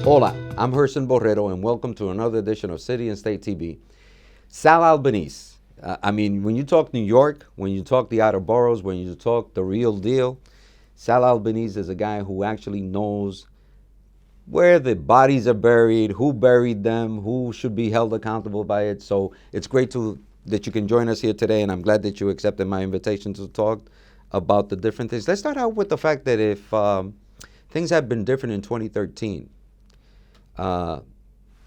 Hola, I'm Gerson Borrero, and welcome to another edition of City and State TV. Sal Albanese. When you talk New York, when you talk the outer boroughs, when you talk the real deal, Sal Albanese is a guy who actually knows where the bodies are buried, who buried them, who should be held accountable by it. So it's great that you can join us here today, and I'm glad that you accepted my invitation to talk about the different things. Let's start out with the fact that if things had been different in 2013,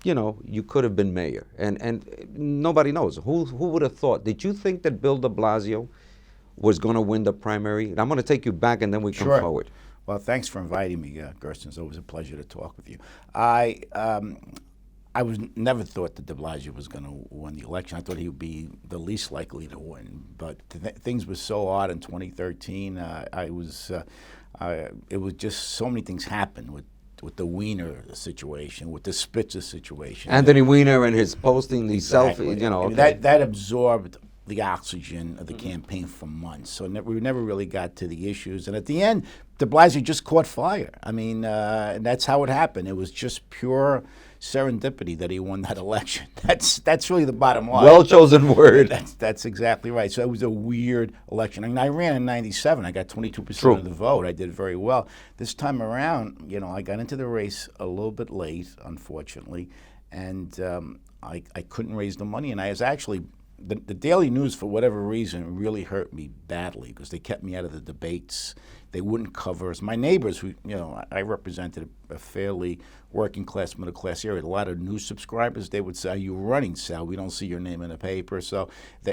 you could have been mayor, and nobody knows. Who would have thought? Did you think that Bill de Blasio was going to win the primary? And I'm going to take you back, and then we come forward. Well, thanks for inviting me, Gerson. It's always a pleasure to talk with you. I never thought that de Blasio was going to win the election. I thought he would be the least likely to win. But things were so odd in 2013. It was just so many things happened with the Weiner situation, with the Spitzer situation. Anthony Weiner and his posting these selfies, That absorbed the oxygen of the campaign for months. So we never really got to the issues. And at the end, de Blasio just caught fire. And that's how it happened. It was just pure serendipity that he won that election. That's really the bottom line. Well chosen word. That's exactly right. So it was a weird election. I ran in '97. I got 22% True. of the vote. I did very well. This time around, I got into the race a little bit late, unfortunately, and I couldn't raise the money. And I was actually the Daily News, for whatever reason, really hurt me badly because they kept me out of the debates. They wouldn't cover us. My neighbors, who I represented a fairly working class, middle class area. A lot of news subscribers, they would say, "Are you running, Sal? We don't see your name in the paper." So,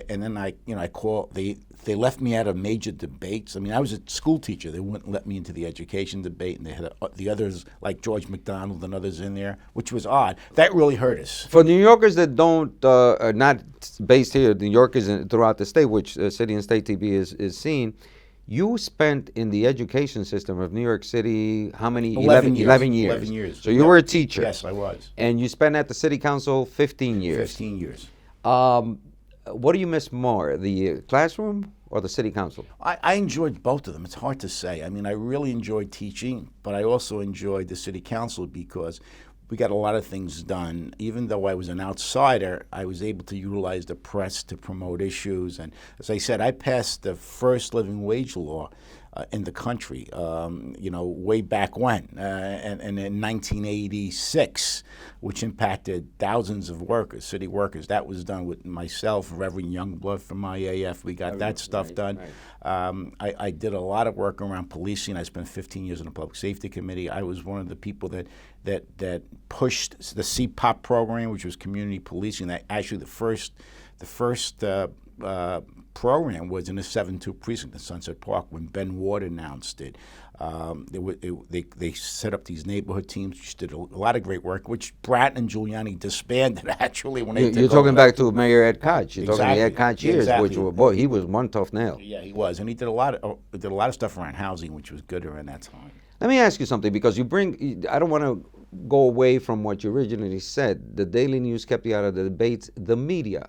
and then I call. They left me out of major debates. I was a school teacher. They wouldn't let me into the education debate, and they had the others like George McDonald and others in there, which was odd. That really hurt us. For New Yorkers that are not based here, New Yorkers throughout the state, which City and State TV is seeing. You spent in the education system of New York City, how many? 11 years. 11 years. 11 years. So you were a teacher. Yes, I was. And you spent at the city council 15 years. 15 years. What do you miss more, the classroom or the city council? I enjoyed both of them. It's hard to say. I really enjoyed teaching, but I also enjoyed the city council because we got a lot of things done. Even though I was an outsider, I was able to utilize the press to promote issues. And as I said, I passed the first living wage law in the country, way back when, and in 1986, which impacted thousands of workers, city workers. That was done with myself, Reverend Youngblood from IAF. We got that stuff done. Right. I did a lot of work around policing. I spent 15 years on the Public Safety Committee. I was one of the people that pushed the CPOP program, which was community policing. That actually the first program was in the 7-2 precinct in Sunset Park when Ben Ward announced it. They set up these neighborhood teams, which did a lot of great work, which Bratton and Giuliani disbanded actually when they You're talking back to Mayor Ed Koch. You're talking Ed Koch years, exactly. Which he was one tough nail. Yeah, he was, and he did a lot of stuff around housing, which was good around that time. Let me ask you something, because I don't want to go away from what you originally said. The Daily News kept you out of the debates. The media,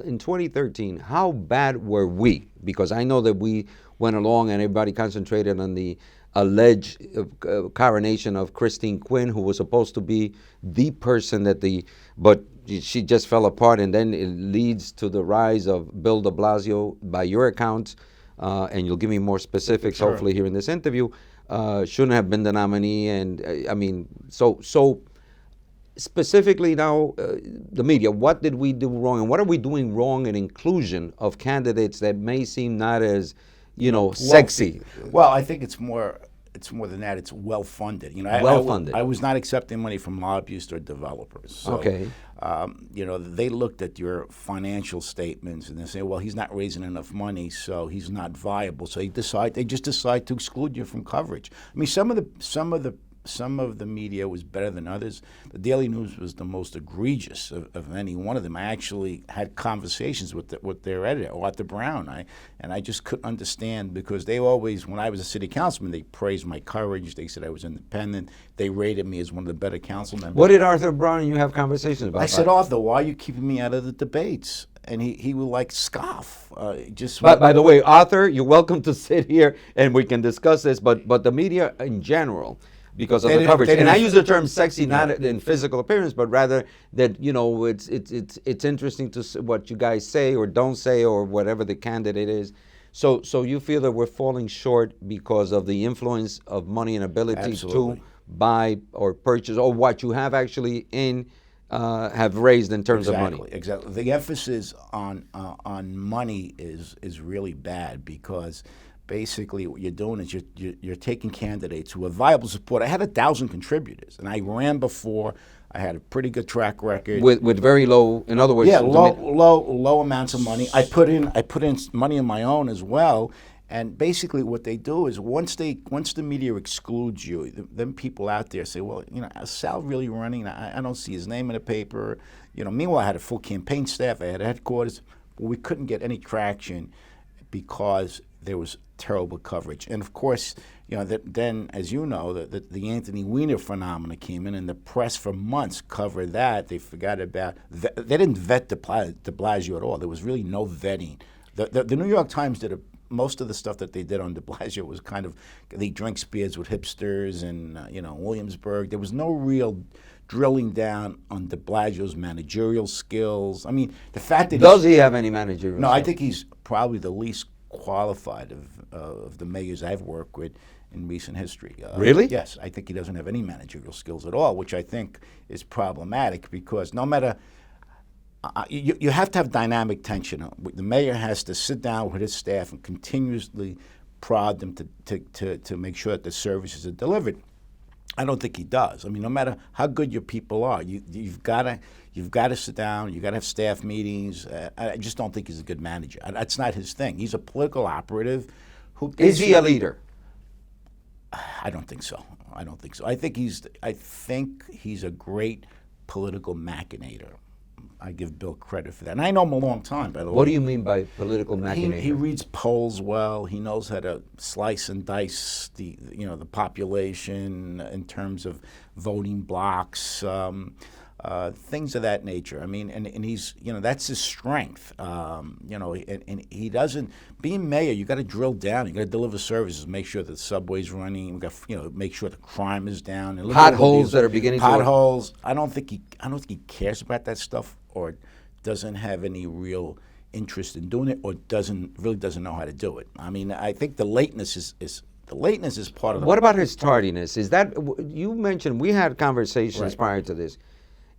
in 2013, how bad were we? Because I know that we went along and everybody concentrated on the alleged coronation of Christine Quinn, who was supposed to be the person but she just fell apart, and then it leads to the rise of Bill de Blasio, by your account, and you'll give me more specifics, sure, hopefully here in this interview. Shouldn't have been the nominee, and so specifically now, the media, what did we do wrong, and what are we doing wrong in inclusion of candidates that may seem not as, sexy? Well, I think it's more than that. It's well funded. Well funded. I was not accepting money from lobbyists or developers. So, okay. They looked at your financial statements and they say, well, he's not raising enough money, so he's not viable. So they just decide to exclude you from coverage. Some of the some of the media was better than others. The Daily News was the most egregious of any one of them. I actually had conversations with their editor, Arthur Brown, and I just couldn't understand, because they always, when I was a city councilman, they praised my courage. They said I was independent. They rated me as one of the better council members. What did Arthur Brown and you have conversations about? I said, Arthur, why are you keeping me out of the debates? And he would like scoff. By the way, Arthur, you're welcome to sit here and we can discuss this. But the media in general, because of the coverage, and I use the term sexy not in physical appearance, but rather that it's interesting to see what you guys say or don't say or whatever the candidate is. So you feel that we're falling short because of the influence of money and ability to buy or purchase, or what you have actually have raised in terms of money. Exactly. The emphasis on money is really bad, because basically what you're doing is you're taking candidates who are viable support. I had 1,000 contributors, and I ran before. I had a pretty good track record with very low. In other words, low amounts of money. I put in money of my own as well. And basically what they do is once the media excludes you, then people out there say, well, is Sal really running? I don't see his name in the paper. Meanwhile, I had a full campaign staff. I had headquarters. But we couldn't get any traction because there was terrible coverage. And of course, then, as you know, the Anthony Weiner phenomena came in, and the press for months covered that. They forgot about they didn't vet de Blasio at all. There was really no vetting. The New York Times did most of the stuff that they did on de Blasio was kind of, they drank beers with hipsters and, Williamsburg. There was no real drilling down on de Blasio's managerial skills. I mean, the fact that does he have any managerial skills? I think he's probably the least qualified of the mayors I've worked with in recent history. Really? Yes, I think he doesn't have any managerial skills at all, which I think is problematic, because no matter you have to have dynamic tension. The mayor has to sit down with his staff and continuously prod them to make sure that the services are delivered. I don't think he does. I mean, no matter how good your people are, you've got to sit down. You've got to have staff meetings. I just don't think he's a good manager. That's not his thing. He's a political operative. Is he a leader? I don't think so. I think he's a great political machinator. I give Bill credit for that. And I know him a long time, by the way. What do you mean by political machinator? He reads polls well. He knows how to slice and dice the population in terms of voting blocks, things of that nature. I mean, and he's, that's his strength. And he doesn't, being mayor, you got to drill down. You got to deliver services, make sure that the subway's running. You got, make sure the crime is down. And potholes that are beginning potholes. I don't think he cares about that stuff, or doesn't have any real interest in doing it, or doesn't know how to do it. I mean, I think the lateness is part of the. What about his tardiness? Is that, you mentioned, we had conversations prior to this,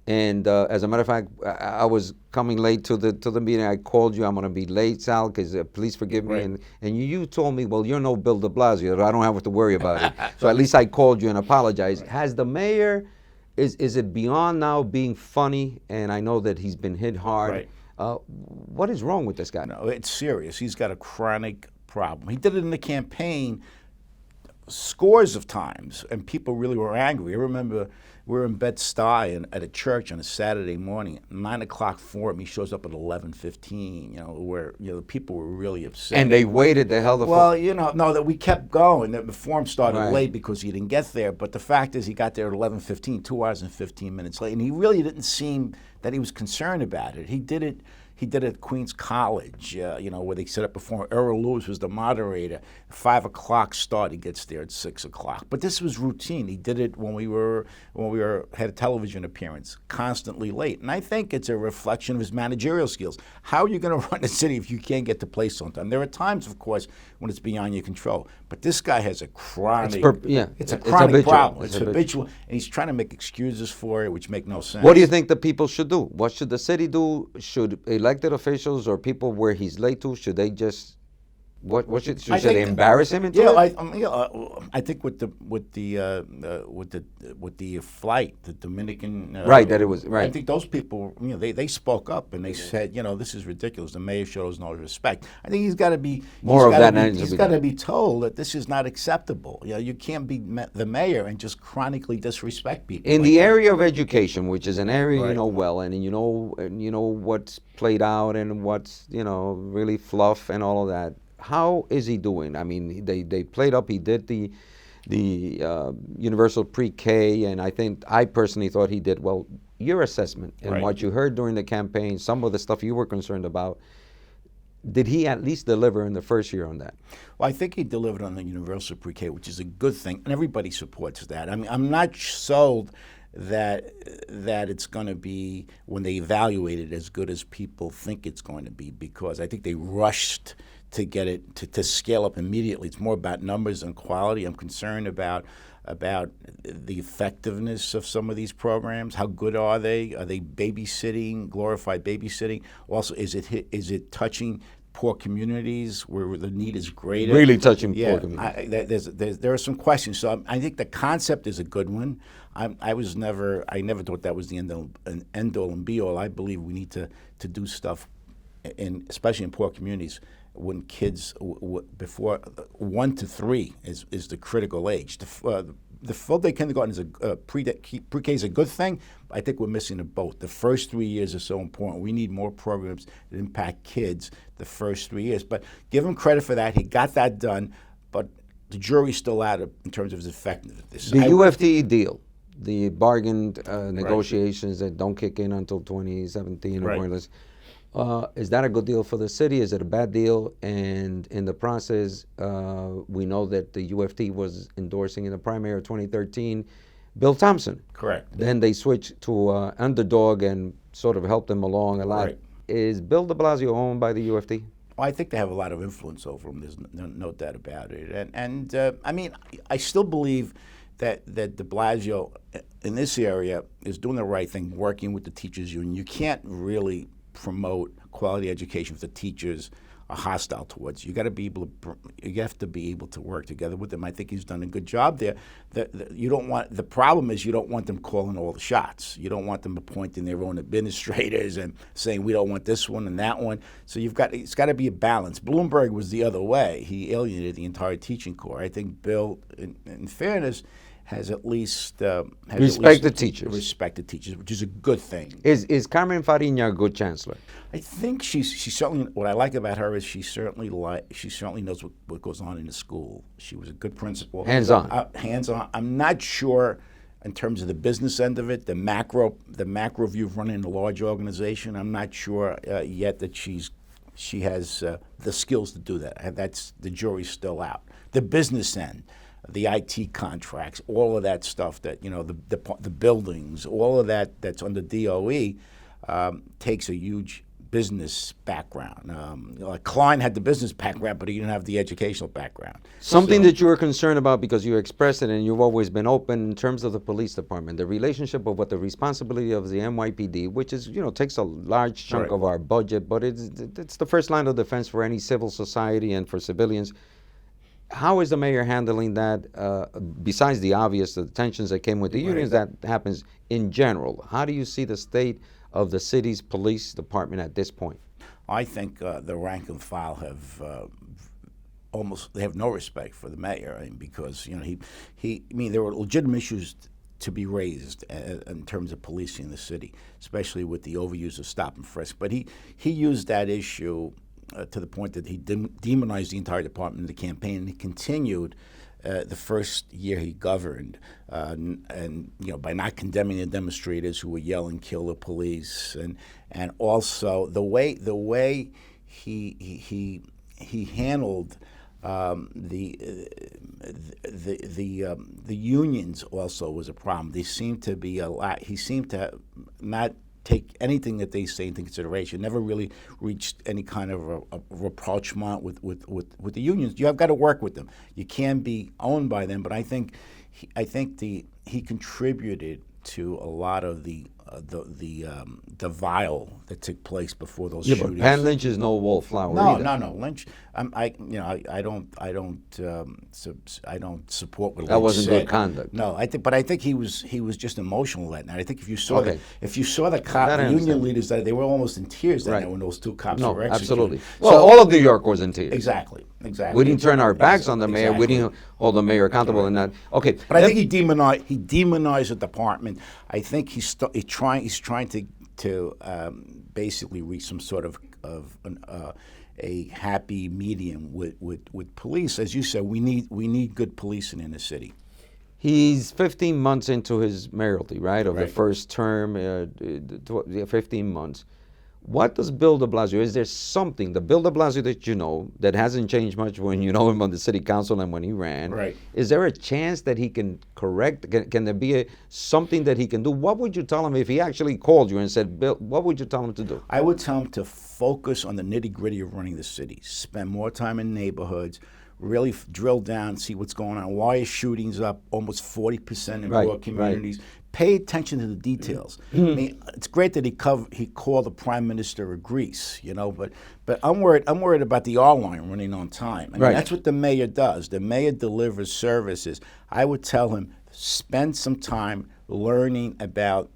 and as a matter of fact, I was coming late to the meeting. I called you. I'm going to be late, Sal, because please forgive me. And you told me, well, you're no Bill de Blasio. I don't have to worry about it. So at least I called you and apologized. Has the mayor? Is it beyond now being funny? And I know that he's been hit hard. What is wrong with this guy? No, it's serious. He's got a chronic problem. He did it in the campaign scores of times, and people really were angry. I remember we were in Bed-Stuy at a church on a Saturday morning. At 9 o'clock for him, he shows up at 11:15. Where the people were really upset. And they waited the hell. That we kept going. The forum started late because he didn't get there. But the fact is, he got there at 11:15, 2 hours and 15 minutes late, and he really didn't seem that he was concerned about it. He did it at Queens College, where they set up before. Earl Lewis was the moderator. 5 o'clock start, he gets there at 6 o'clock. But this was routine. He did it when we had a television appearance, constantly late. And I think it's a reflection of his managerial skills. How are you going to run a city if you can't get to place on time? There are times, of course, when it's beyond your control. But this guy has a chronic, it's a chronic problem. It's habitual, and he's trying to make excuses for it, which make no sense. What do you think the people should do? What should the city do? Should elected officials or people where he's late to, should they just Should they embarrass him into yeah, it? I think with the flight, the Dominican, Right, that it was- I right. think those people, they spoke up and they said, this is ridiculous. The mayor shows no respect. I think he's got to be More of that needs to He's be got to done. be told that this is not acceptable. You can't be the mayor and just chronically disrespect people. In like the that. area of education, which is an area you Right. know well, and you know what's played out and what's really fluff and all of that. How is he doing? I mean, they played up. He did the universal pre-K, and I personally thought he did well. Your assessment and Right. what you heard during the campaign, some of the stuff you were concerned about, did he at least deliver in the first year on that? Well, I think he delivered on the universal pre-K, which is a good thing, and everybody supports that. I mean, I'm not sold that it's going to be, when they evaluate it, as good as people think it's going to be, because I think they rushed to get it to scale up immediately. It's more about numbers than quality. I'm concerned about the effectiveness of some of these programs. How good are they? Are they babysitting, glorified babysitting? Also, is it touching poor communities where the need is greater? Really touching Yeah, poor communities. there are some questions. So I think the concept is a good one. I never thought that was the end all and be all. I believe we need to do stuff, especially in poor communities, when kids before 1 to 3 is the critical age. The full day kindergarten is pre-K is a good thing. But I think we're missing the boat. The first 3 years are so important. We need more programs that impact kids the first 3 years. But give him credit for that. He got that done. But the jury's still out in terms of his effectiveness. The UFT deal, the bargain negotiations that don't kick in until 2017 or Right. more or less. Is that a good deal for the city? Is it a bad deal? And in the process, we know that the UFT was endorsing in the primary of 2013 Bill Thompson. Correct. Then they switched to underdog and sort of helped them along a lot. Right. Is Bill de Blasio owned by the UFT? Well, I think they have a lot of influence over him. There's no doubt about it. And I mean, I still believe that de Blasio in this area is doing the right thing, working with the teachers union. You can't really promote quality education if the teachers are hostile towards you. You have to be able to work together with them. I think he's done a good job there. The problem is you don't want them calling all the shots. You don't want them appointing their own administrators and saying we don't want this one and that one. So it's got to be a balance. Bloomberg was the other way. He alienated the entire teaching corps. I think Bill, in fairness, has at least Respect the teachers. Respect the teachers, which is a good thing. Is Carmen Fariña a good chancellor? I think she certainly. What I like about her is she certainly knows what goes on in the school. She was a good principal. Hands-on. Hands-on. I'm not sure in terms of the business end of it, the macro view of running a large organization. I'm not sure yet that she has the skills to do that. That's the jury's still out. The business end, the IT contracts, all of that stuff that the buildings, all of that's under DOE takes a huge business background. Klein had the business background, but he didn't have the educational background. Something that you were concerned about because you expressed it and you've always been open in terms of the police department, the relationship of what the responsibility of the NYPD, which is, takes a large chunk Right. of our budget, but it's the first line of defense for any civil society and for civilians. How is the mayor handling that, besides the obvious, the tensions that came with the unions, that happens in general? How do you see the state of the city's police department at this point? I think the rank and file have they have no respect for the mayor. I mean, because there were legitimate issues to be raised in terms of policing the city, especially with the overuse of stop and frisk. But he used that issue to the point that he demonized the entire department in the campaign, and he continued the first year he governed, and by not condemning the demonstrators who were yelling "kill the police," and also the way he handled the unions also was a problem. They seemed to be he seemed to not take anything that they say into consideration. Never really reached any kind of a rapprochement with the unions. You have got to work with them. You can be owned by them, but I think he contributed to a lot of the the vial that took place before those Yeah, shootings. but Pan Lynch is no wallflower No, either. no. Lynch, I don't support what That Lynch wasn't said. good conduct. No, I think he was just emotional that night. I think if you saw Okay. That I the union understand. leaders, they were almost in tears that Right. night when those two cops No, were executed. absolutely. Well, all of New York was in tears. Exactly. We didn't turn our backs on the mayor. We Exactly. didn't hold the mayor accountable in that. Okay, But I think he demonized the department. I think he's trying to basically reach some sort of a happy medium with police. As you said, we need good policing in the city. He's 15 months into his mayoralty, right? Of the Right. first term, 15 months. What does Bill de Blasio, is there something, the Bill de Blasio that you know, that hasn't changed much when you know him on the city council and when he ran? Right. Is there a chance that he can correct, can there be something that he can do? What would you tell him if he actually called you and said, Bill, what would you tell him to do? I would tell him to focus on the nitty-gritty of running the city. Spend more time in neighborhoods. Really drill down, see what's going on. Why is shootings up almost 40% in Right, poor communities? Pay attention to the details. I mean, it's great that he called the Prime Minister of Greece, you know, but I'm worried about the R line running on time. I mean, Right. that's what the mayor does. The mayor delivers services. I would tell him, spend some time learning about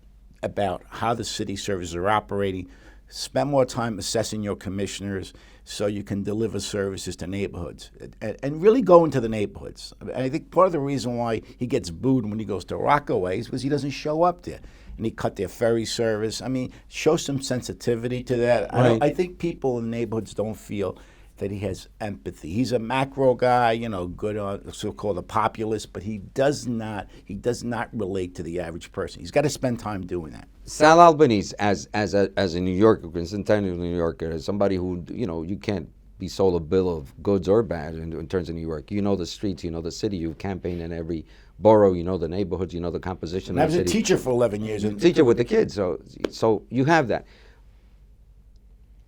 how the city services are operating. Spend more time assessing your commissioners so you can deliver services to neighborhoods and really go into the neighborhoods. And I think part of the reason why he gets booed when he goes to Rockaway is because he doesn't show up there. And he cut their ferry service. I mean, show some sensitivity to that. Right. I think people in neighborhoods don't feel that he has empathy. He's a macro guy, you know, good on so-called a populist, but he does not relate to the average person. He's got to spend time doing that. Sal Albanese, as a New Yorker, quintessential New Yorker, as somebody who, you know, you can't be sold a bill of goods or bad in terms of New York. You know the streets, you know the city, you campaign in every borough, you know the neighborhoods, you know the composition And I of was the a city. teacher for 11 years. Teacher with the kids, so you have that.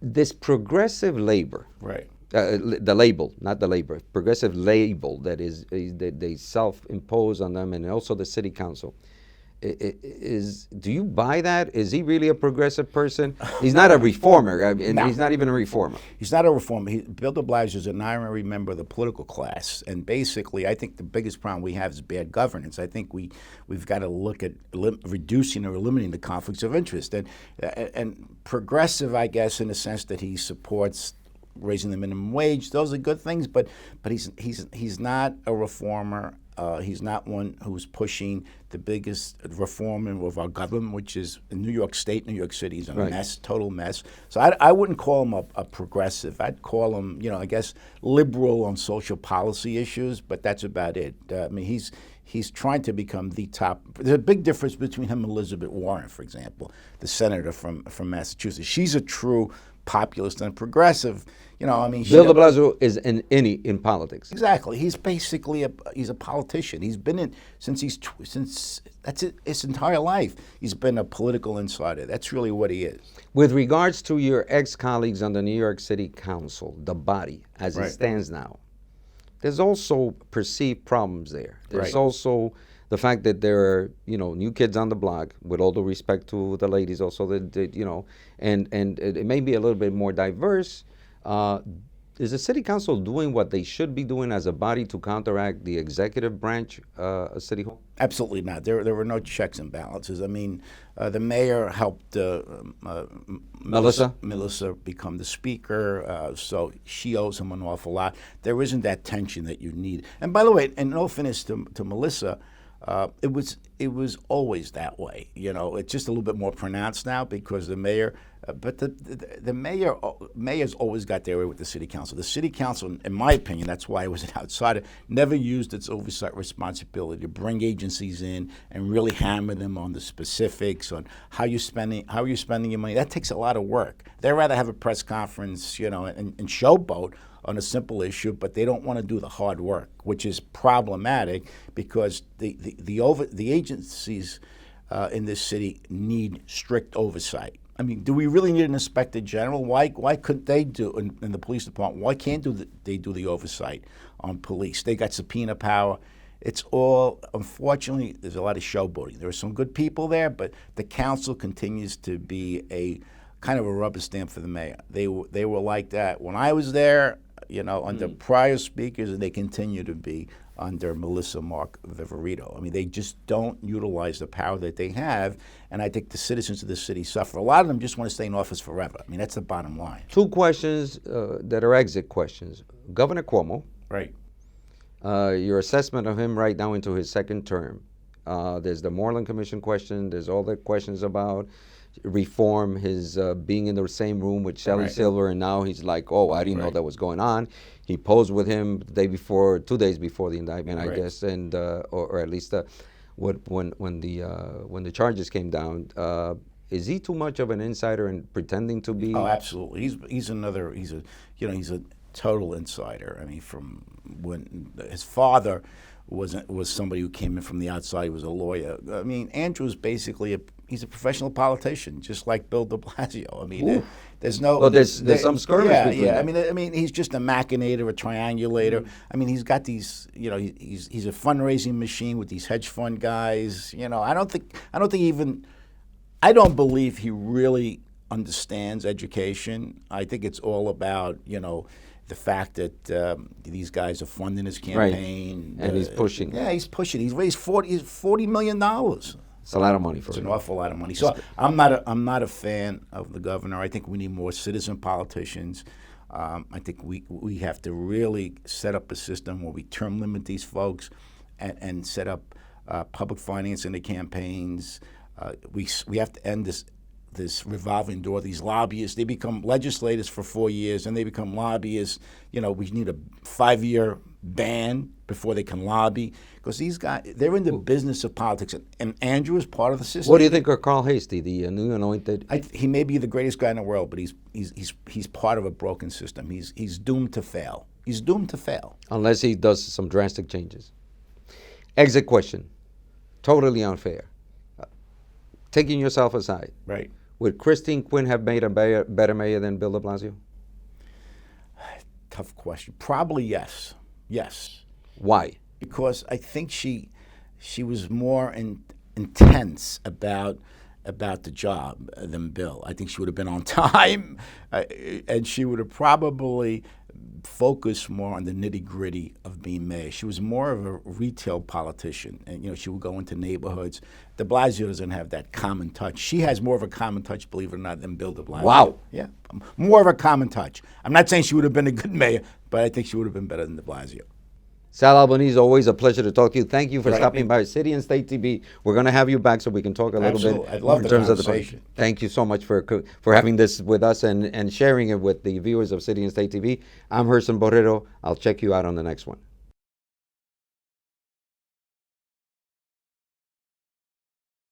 This progressive labor, Right. the label, not the labor, progressive label that that they self-impose on them, and also the city council. Do you buy that? Is he really a progressive person? He's not a reformer, and No. he's not even a reformer. He's not a reformer. Bill de Blasio is an honorary member of the political class, and basically, I think the biggest problem we have is bad governance. I think we've got to look at reducing or eliminating the conflicts of interest, and progressive, I guess, in the sense that he supports raising the minimum wage. Those are good things, but he's not a reformer. He's not one who's pushing the biggest reform of our government, which is in New York State. New York City is a Right. mess, total mess. So I wouldn't call him a progressive. I'd call him, you know, I guess liberal on social policy issues, but that's about it. I mean, he's trying to become the top. There's a big difference between him and Elizabeth Warren, for example, the senator from Massachusetts. She's a true populist and progressive. You know, I mean, Bill de Blasio is in politics. exactly. He's basically he's a politician. He's been in since that's it, his entire life. He's been a political insider. That's really what he is. With regards to your ex-colleagues on the New York City Council, the body as it Right. stands now, there's also perceived problems there. There's Right. also the fact that there are, you know, new kids on the block, with all due respect to the ladies also, that you know, and it may be a little bit more diverse. Is the city council doing what they should be doing as a body to counteract the executive branch of City Hall? Absolutely not. There were no checks and balances. I mean, the mayor helped Melissa become the speaker, so she owes him an awful lot. There isn't that tension that you need. And by the way, and no offense to Melissa, it was always that way. You know, it's just a little bit more pronounced now because the mayor. But the mayor's always got their way with the city council. The city council, in my opinion, that's why I was an outsider, never used its oversight responsibility to bring agencies in and really hammer them on the specifics on how you're spending your money. That takes a lot of work. They'd rather have a press conference, you know, and showboat on a simple issue, but they don't want to do the hard work, which is problematic because the agencies in this city need strict oversight. I mean, do we really need an inspector general? Why couldn't they do in the police department? Why can't they do the oversight on police? They got subpoena power, it's all, unfortunately, there's a lot of showboating. There are some good people there, but the council continues to be a kind of a rubber stamp for the mayor. They were like that when I was there, under prior speakers, and they continue to be under Melissa Mark Viverito. I mean, they just don't utilize the power that they have, and I think the citizens of the city suffer. A lot of them just want to stay in office forever. I mean, that's the bottom line. Two questions that are exit questions. Governor Cuomo, Right. your assessment of him right now into his second term. There's the Moreland Commission question. There's all the questions about reform, his being in the same room with Shelley Right. Silver, and now he's like, oh, I didn't know Right. that was going on. He posed with him the day before, 2 days before the indictment, I Right. guess, and or at least when the charges came down. Is he too much of an insider and pretending to be? Oh, absolutely. He's a total insider. I mean, from when his father was somebody who came in from the outside. He was a lawyer. I mean, Andrew's basically he's a professional politician, just like Bill de Blasio. I mean, there's no. Well, there's some skirmish between Yeah. them. I mean, he's just a machinator, a triangulator. I mean, he's got these. He's a fundraising machine with these hedge fund guys. I don't believe he really understands education. I think it's all about the fact that these guys are funding his campaign, and he's pushing. Yeah, he's pushing. He's raised $40 million. It's a lot of money for It's him. an awful lot of money. So I'm not a fan of the governor. I think we need more citizen politicians. I think we have to really set up a system where we term limit these folks and set up public finance in the campaigns. We have to end this revolving door. These lobbyists, they become legislators for 4 years, and they become lobbyists. We need a 5-year ban before they can lobby, because these guys, they're in the business of politics, and Andrew is part of the system. What do you think of Carl Hasty, the new anointed? He may be the greatest guy in the world, but he's part of a broken system. He's doomed to fail. He's doomed to fail. Unless he does some drastic changes. Exit question. Totally unfair. Taking yourself aside. Right. Would Christine Quinn have made a better mayor than Bill de Blasio? Tough question. Probably yes. Yes. Why? Because I think she was more intense about the job than Bill. I think she would have been on time, and she would have probably focused more on the nitty-gritty of being mayor. She was more of a retail politician, and she would go into neighborhoods. De Blasio doesn't have that common touch. She has more of a common touch, believe it or not, than Bill de Blasio. Wow. Yeah, more of a common touch. I'm not saying she would have been a good mayor, but I think she would have been better than de Blasio. Sal Albanese, always a pleasure to talk to you. Thank you for Right. stopping by City and State TV. We're going to have you back so we can talk a little Absolutely. bit I'd love in the terms of the conversation. Thank you so much for having this with us and sharing it with the viewers of City and State TV. I'm Gerson Borrero. I'll check you out on the next one.